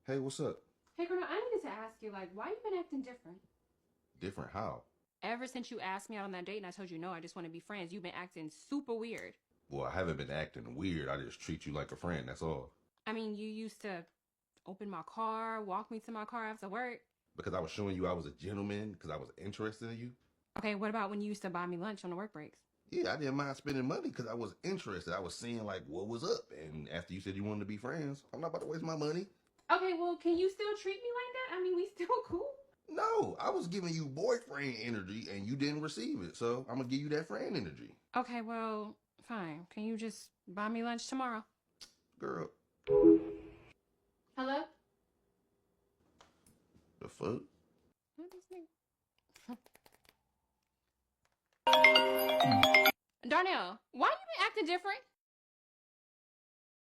Hey, what's up? Hey, Colonel, I needed to ask you, like, why you been acting different? Different how? Ever since you asked me out on that date and I told you no, I just want to be friends, you've been acting super weird. Well, I haven't been acting weird. I just treat you like a friend, that's all. I mean, you used to open my car, walk me to my car after work. Because I was showing you I was a gentleman, because I was interested in you. Okay, what about when you used to buy me lunch on the work breaks? Yeah, I didn't mind spending money because I was interested. I was seeing like what was up. And after you said you wanted to be friends, I'm not about to waste my money. Okay, well, can you still treat me like that? I mean, we still cool. No, I was giving you boyfriend energy and you didn't receive it. So I'm going to give you that friend energy. Okay, well, fine. Can you just buy me lunch tomorrow? Girl. Hello? The fuck? What is this? Darnell, why you been acting different?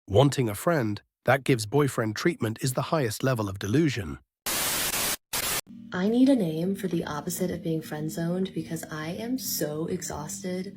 Wanting a friend that gives boyfriend treatment is the highest level of delusion. I need a name for the opposite of being friend-zoned because I am so exhausted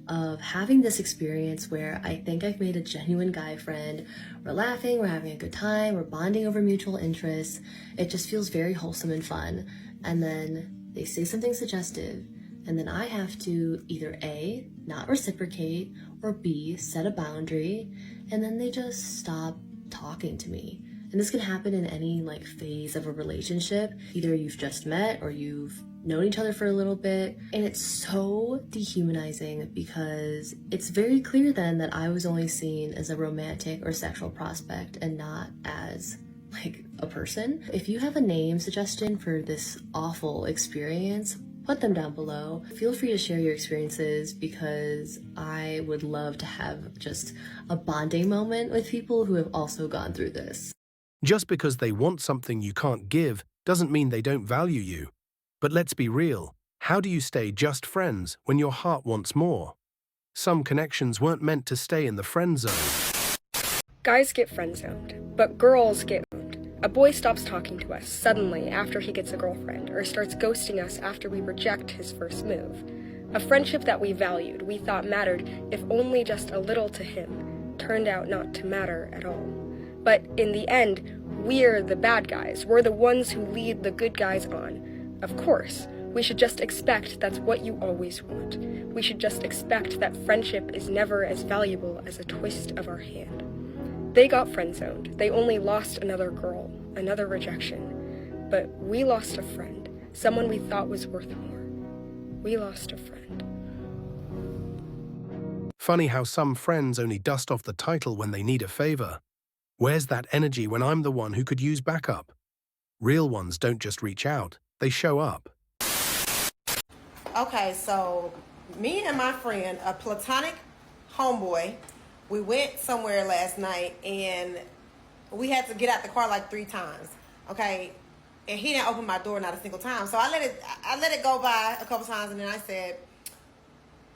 of having this experience where I think I've made a genuine guy friend. We're laughing, we're having a good time, we're bonding over mutual interests. It just feels very wholesome and fun. And then they say something suggestive, and then I have to either A, not reciprocate, or B, set a boundary, and then they just stop talking to me. And this can happen in any phase of a relationship. Either you've just met or you've known each other for a little bit. And it's so dehumanizing because it's very clear then that I was only seen as a romantic or sexual prospect and not as a person. If you have a name suggestion for this awful experience, put them down below. Feel free to share your experiences because I would love to have just a bonding moment with people who have also gone through this. Just because they want something you can't give doesn't mean they don't value you. But let's be real, how do you stay just friends when your heart wants more? Some connections weren't meant to stay in the friend zone. Guys get friend-zoned, but girls get owned. A boy stops talking to us suddenly after he gets a girlfriend, or starts ghosting us after we reject his first move. A friendship that we valued, we thought mattered, if only just a little to him, turned out not to matter at all. But in the end, we're the bad guys. We're the ones who lead the good guys on. Of course, we should just expect that's what you always want. We should just expect that friendship is never as valuable as a twist of our hand. They got friend-zoned. They only lost another girl, another rejection. But we lost a friend, someone we thought was worth more. We lost a friend. Funny how some friends only dust off the title when they need a favor. Where's that energy when I'm the one who could use backup? Real ones don't just reach out, they show up. Okay, so me and my friend, a platonic homeboy, we went somewhere last night and we had to get out the car 3 times. Okay, and he didn't open my door not a single time. So I let it go by a couple times, and then I said,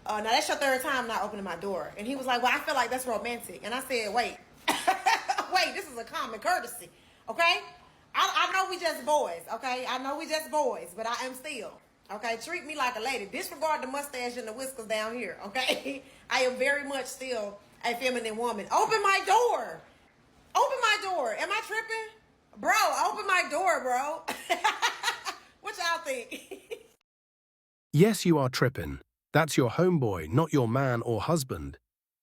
now that's your 3rd time not opening my door. And he was like, well, I feel like that's romantic. And I said, wait, this is a common courtesy, okay? I know we just boys, okay? I know we just boys, but I am still, okay? Treat me like a lady. Disregard the mustache and the whiskers down here, okay? I am very much still a feminine woman. Open my door. Open my door. Am I tripping? Bro, open my door, bro. What y'all think? Yes, you are tripping. That's your homeboy, not your man or husband.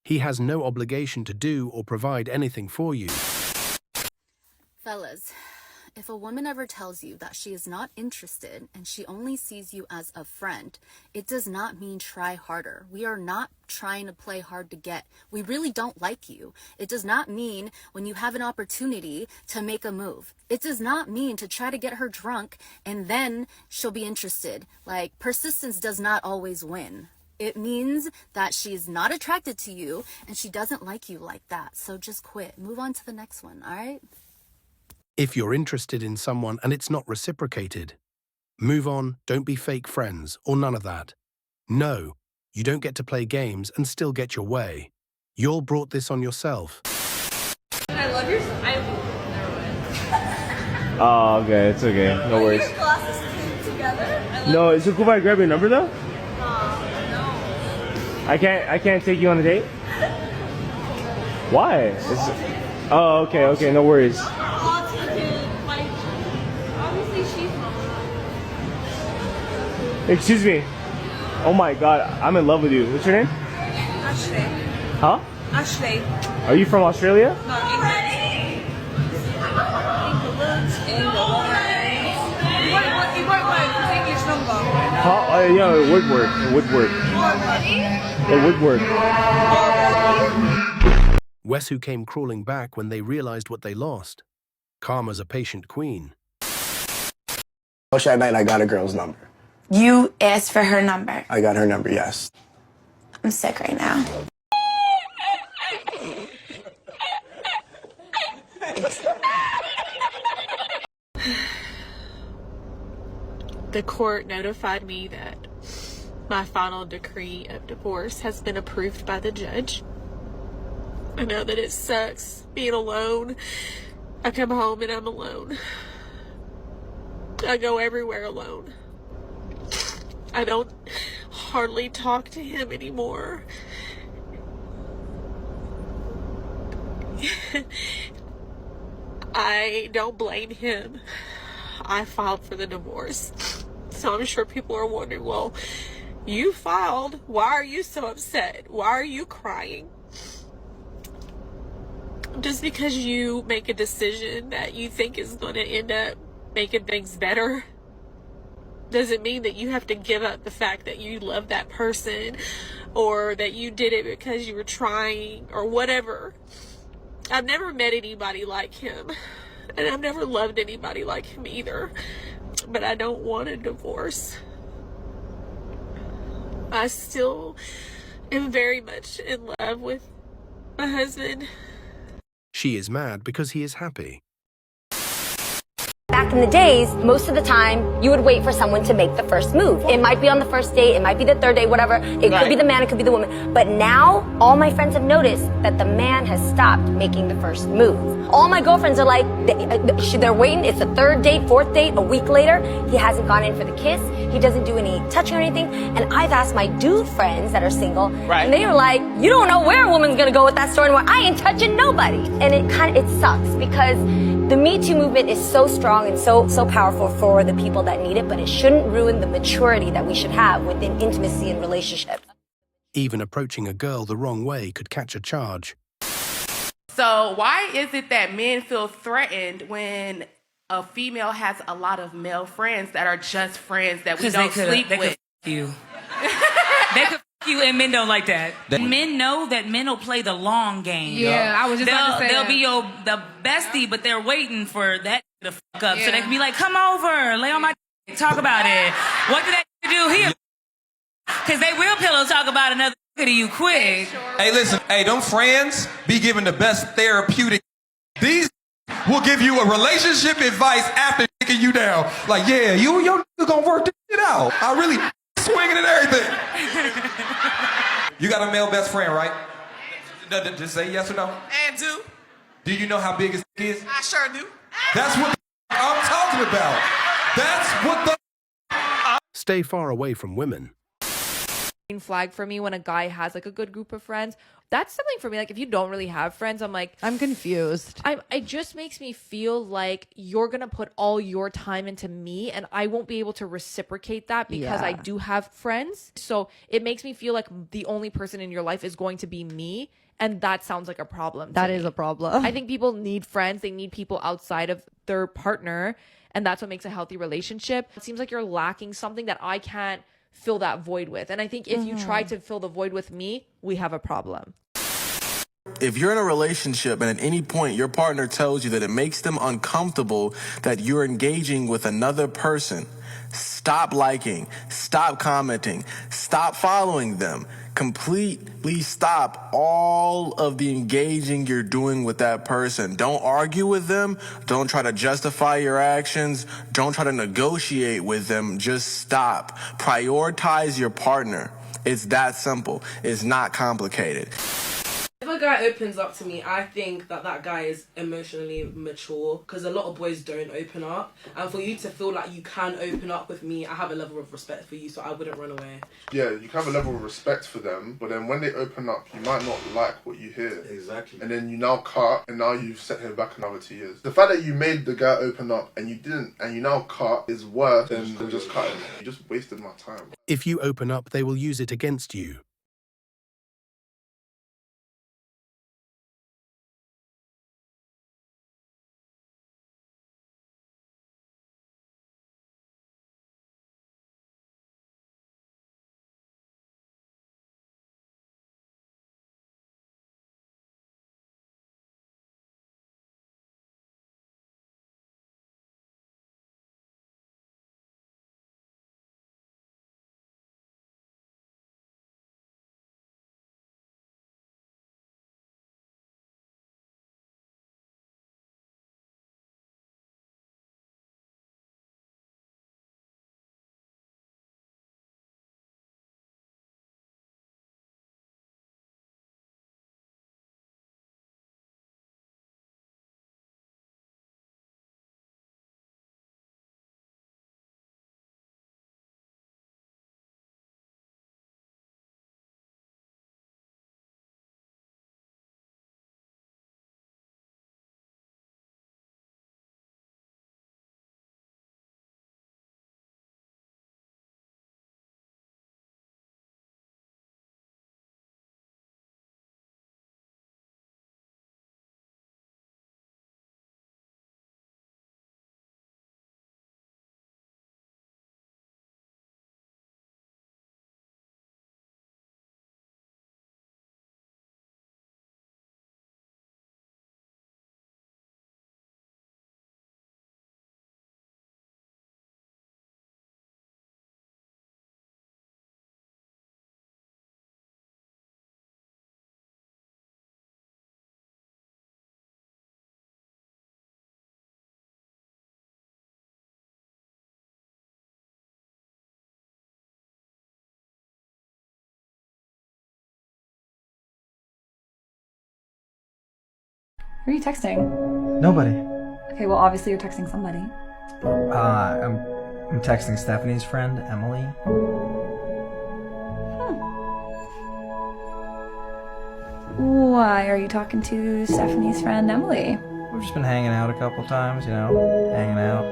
He has no obligation to do or provide anything for you. Fellas, if a woman ever tells you that she is not interested and she only sees you as a friend, it does not mean try harder. We are not trying to play hard to get. We really don't like you. It does not mean when you have an opportunity to make a move. It does not mean to try to get her drunk and then she'll be interested. Persistence does not always win. It means that she's not attracted to you and she doesn't like you like that. So just quit. Move on to the next one, all right? If you're interested in someone and it's not reciprocated, move on, don't be fake friends, or none of that. No, you don't get to play games and still get your way. You all brought this on yourself. I love your... Never mind. Oh, okay, it's okay. No worries. Your glasses together? No, is it cool if I grab your number though? No. I can't take you on a date? Why? Oh, okay, no worries. I'll take it. Excuse me. Oh my god, I'm in love with you. What's your name? Ashley. Huh? Ashley. Are you from Australia? No, England. It won't work. It's English number. Huh? Yeah, it would work. It would work. It would work. Wesu came crawling back when they realized what they lost. Karma's a patient queen. That night I got a girl's number. You asked for her number. I got her number, yes. I'm sick right now. The court notified me that my final decree of divorce has been approved by the judge. I know that it sucks being alone. I come home and I'm alone. I go everywhere alone. I don't hardly talk to him anymore. I don't blame him. I filed for the divorce. So I'm sure people are wondering, well, you filed. Why are you so upset? Why are you crying? Just because you make a decision that you think is going to end up making things better doesn't mean that you have to give up the fact that you love that person or that you did it because you were trying or whatever. I've never met anybody like him, and I've never loved anybody like him either, but I don't want a divorce. I still am very much in love with my husband. She is mad because he is happy. Back in the days, most of the time, you would wait for someone to make the first move. It might be on the first date, it might be the third date, whatever. It could be the man, it could be the woman. But now, all my friends have noticed that the man has stopped making the first move. All my girlfriends are like, they're waiting, it's the third date, fourth date, a week later, he hasn't gone in for the kiss, he doesn't do any touching or anything. And I've asked my dude friends that are single, and they were like, you don't know where a woman's gonna go with that story anymore. I ain't touching nobody. And it sucks because the Me Too movement is so strong and so powerful for the people that need it, but it shouldn't ruin the maturity that we should have within intimacy and relationships. Even approaching a girl the wrong way could catch a charge. So why is it that men feel threatened when a female has a lot of male friends that are just friends that we don't sleep with? You. They could you, and men don't like that. Men know that men will play the long game. Yeah, I was just about to say they'll that. be the bestie, but they're waiting for that to fuck up. So they can be like, come over, lay on my talk about it. What did that do here? Because they will pillow talk about another to you quick. Hey, listen, hey, them friends be giving the best therapeutic. These will give you a relationship advice after taking you down. Like, yeah, you gonna work this shit out. I really swinging and everything. You got a male best friend, right? Just say yes or no. And do. Do you know how big his is? I sure do. That's what I'm talking about. That's what the... Stay far away from women. Flag for me when a guy has like a good group of friends. That's something for me. Like if you don't really have friends, I'm like, I'm confused. It just makes me feel like you're gonna put all your time into me, and I won't be able to reciprocate that because I do have friends. So it makes me feel like the only person in your life is going to be me, and that sounds like a problem. That is a problem. I think people need friends. They need people outside of their partner, and that's what makes a healthy relationship. It seems like you're lacking something that I can't fill that void with. And I think if you try to fill the void with me, we have a problem. If you're in a relationship and at any point your partner tells you that it makes them uncomfortable that you're engaging with another person, stop liking, stop commenting, stop following them. Completely stop all of the engaging you're doing with that person. Don't argue with them. Don't try to justify your actions. Don't try to negotiate with them. Just stop. Prioritize your partner. It's that simple. It's not complicated. If a a guy opens up to me, I think that guy is emotionally mature, because a lot of boys don't open up, and for you to feel like you can open up with me, I have a level of respect for you, so I wouldn't run away. Yeah, you can have a level of respect for them, but then when they open up, you might not like what you hear. Exactly. And then you now cut, and now you've set him back another 2 years. The fact that you made the guy open up and you didn't, and you now cut, is worse than just cutting. You just wasted my time. If you open up, they will use it against you. Who are you texting? Nobody. Okay, well, obviously you're texting somebody. I'm texting Stephanie's friend, Emily. Why are you talking to Stephanie's friend, Emily? We've just been hanging out a couple times, you know, hanging out.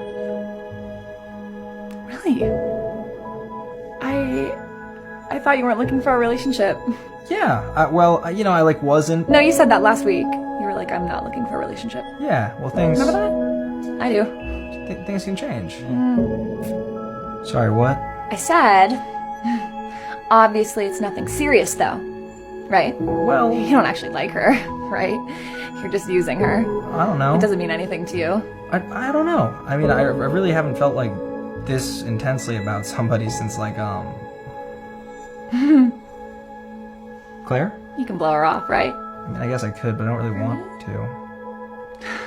Really? I thought you weren't looking for a relationship. Yeah, I wasn't. No, you said that last week. You were like, I'm not looking for a relationship. Yeah, well, things... Remember that? I do. Things can change. Sorry, what? I said, obviously it's nothing serious, though. Right? Well... You don't actually like her, right? You're just using her. I don't know. It doesn't mean anything to you. I don't know. I mean, I really haven't felt like this intensely about somebody since, like, Claire? You can blow her off, right? I mean, I guess I could, but I don't really want to.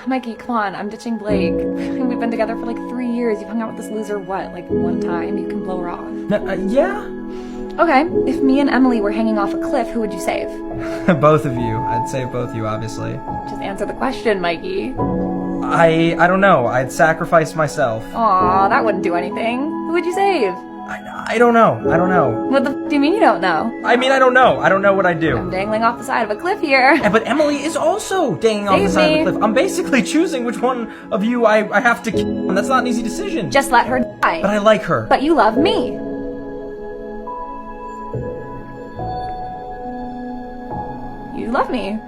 Mikey, come on, I'm ditching Blake. We've been together for like 3 years. You've hung out with this loser, what, like one time? You can blow her off. Yeah? Okay, if me and Emily were hanging off a cliff, who would you save? Both of you. I'd save both of you, obviously. Just answer the question, Mikey. I don't know. I'd sacrifice myself. Aw, that wouldn't do anything. Who would you save? I don't know. What the f do you mean you don't know? I mean, I don't know. I don't know what I'd do. I'm dangling off the side of a cliff here. Yeah, but Emily is also dangling off the side of a cliff. I'm basically choosing which one of you I have to kill, and that's not an easy decision. Just let her die. But I like her. But you love me. You love me.